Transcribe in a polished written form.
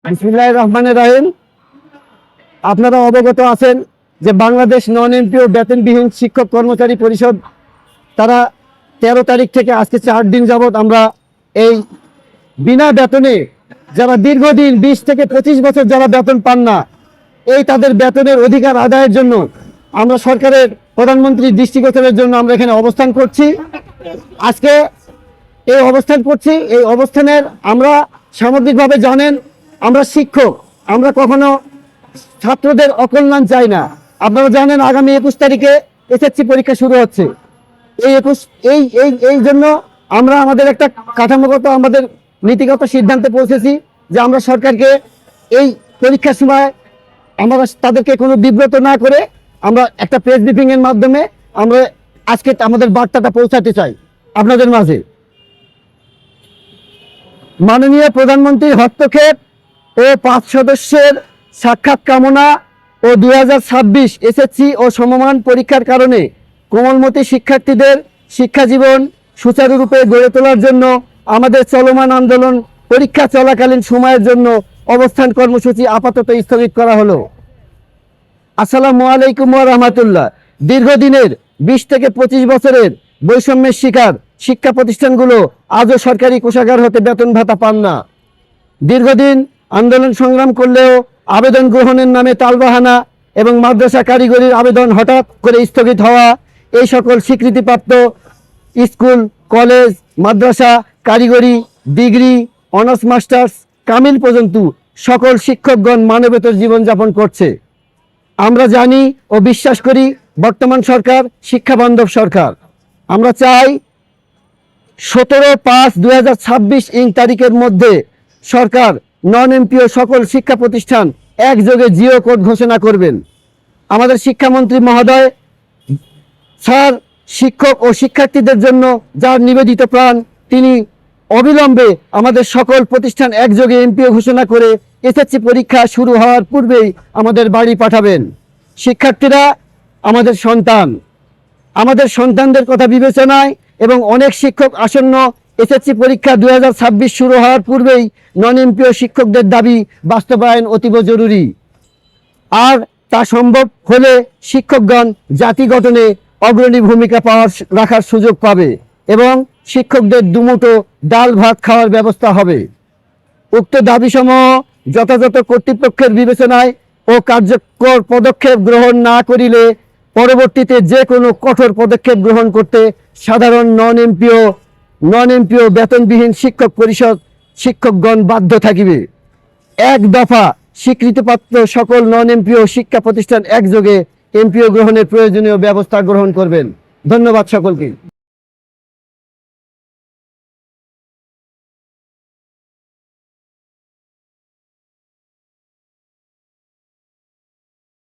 বিসমিল্লাহির রহমানির রহিম। আপনারা অবগত আছেন যে বাংলাদেশ নন এমপিও বেতনবিহীন শিক্ষক কর্মচারী পরিষদ তারা 13 তারিখ থেকে আজকে 4 দিন যাবৎ আমরা এই বিনা বেতনে যারা দীর্ঘদিন 20 থেকে 25 বছর যারা বেতন পান না, এই তাদের বেতনের অধিকার আদায়ের জন্য আমরা সরকারের প্রধানমন্ত্রীর দৃষ্টিগোচরের জন্য আমরা এখানে অবস্থান করছি। আজকে এই অবস্থানের আমরা সামগ্রিকভাবে জানেন, আমরা শিক্ষক, আমরা কখনো ছাত্রদের অকল্যাণ চাই না। আপনারা জানেন আগামী 21 তারিখে এসএসসি পরীক্ষা শুরু হচ্ছে। এই জন্য আমরা আমাদের একটা কাঠামোগত আমাদের নীতিগত সিদ্ধান্তে পৌঁছেছি যে আমরা সরকারকে এই পরীক্ষার সময় আমরা তাদেরকে কোনো বিব্রত না করে আমরা একটা প্রেস ব্রিফিং এর মাধ্যমে আমরা আজকে আমাদের বার্তাটা পৌঁছাতে চাই আপনাদের মাঝে। মাননীয় প্রধানমন্ত্রীর হস্তক্ষেপ ও 5 সদস্যের সাক্ষাৎ কামনা ও 2026 এসএসসি ও সমমান পরীক্ষার কারণে কোমলমতি শিক্ষার্থীদের শিক্ষা জীবন সুচারুরূপে গড়ে তোলার জন্য আমাদের চলমান আন্দোলন পরীক্ষা চলাকালীন সময়ের জন্য অবস্থান কর্মসূচি আপাতত স্থগিত করা হলো। আসসালামু আলাইকুম ওয়া রাহমাতুল্লাহ। দীর্ঘদিনের 20 থেকে 25 বছরের বৈষম্যের শিকার শিক্ষা প্রতিষ্ঠানগুলো আজও সরকারি কোষাগার হতে বেতন ভাতা পান না। দীর্ঘদিন আন্দোলন সংগ্রাম করলেও আবেদন গ্রহণের নামে তালবাহানা এবং মাদ্রাসা কারিগরির আবেদন হঠাৎ করে স্থগিত হওয়া, এই সকল স্বীকৃতিপ্রাপ্ত স্কুল, কলেজ, মাদ্রাসা, কারিগরি, ডিগ্রি, অনার্স, মাস্টার্স, কামিল পর্যন্ত সকল শিক্ষকগণ মানবেতর জীবনযাপন করছে। আমরা জানি ও বিশ্বাস করি বর্তমান সরকার শিক্ষা বান্ধব সরকার। আমরা চাই 17/5/2026 তারিখের মধ্যে সরকার নন এমপিও সকল শিক্ষা প্রতিষ্ঠান একযোগে জিও কোড ঘোষণা করবেন। আমাদের শিক্ষামন্ত্রী মহোদয় স্যার শিক্ষক ও শিক্ষার্থীদের জন্য যার নিবেদিত প্রাণ, তিনি অবিলম্বে আমাদের সকল প্রতিষ্ঠান একযোগে এমপিও ঘোষণা করে এসএসসি পরীক্ষা শুরু হওয়ার পূর্বেই আমাদের বাড়ি পাঠাবেন। শিক্ষার্থীরা আমাদের সন্তান, আমাদের সন্তানদের কথা বিবেচনায় এবং অনেক শিক্ষক আসন্ন এসএসসি পরীক্ষা 2026 শুরু হওয়ার পূর্বেই নন এমপিও শিক্ষকদের দাবি বাস্তবায়ন অতীব জরুরি। আর তা সম্ভব হলে শিক্ষকগণ জাতি গঠনে অগ্রণী ভূমিকা রাখার সুযোগ পাবে এবং শিক্ষকদের দুমুঠো ডাল ভাত খাওয়ার ব্যবস্থা হবে। উক্ত দাবিসমূহ যথাযথ কর্তৃপক্ষের বিবেচনায় ও কার্যকর পদক্ষেপ গ্রহণ না করিলে পরবর্তীতে যে কোনো কঠোর পদক্ষেপ গ্রহণ করতে সাধারণ নন এমপিও বেতনবিহীন শিক্ষক পরিষদ শিক্ষকগণ বাধ্য থাকিবে। এক দফা স্বীকৃতিপ্রাপ্ত সকল নন এমপিও শিক্ষা প্রতিষ্ঠান একযোগে এমপিও গ্রহণের প্রয়োজনীয় ব্যবস্থা গ্রহণ করবেন। ধন্যবাদ সকলকে।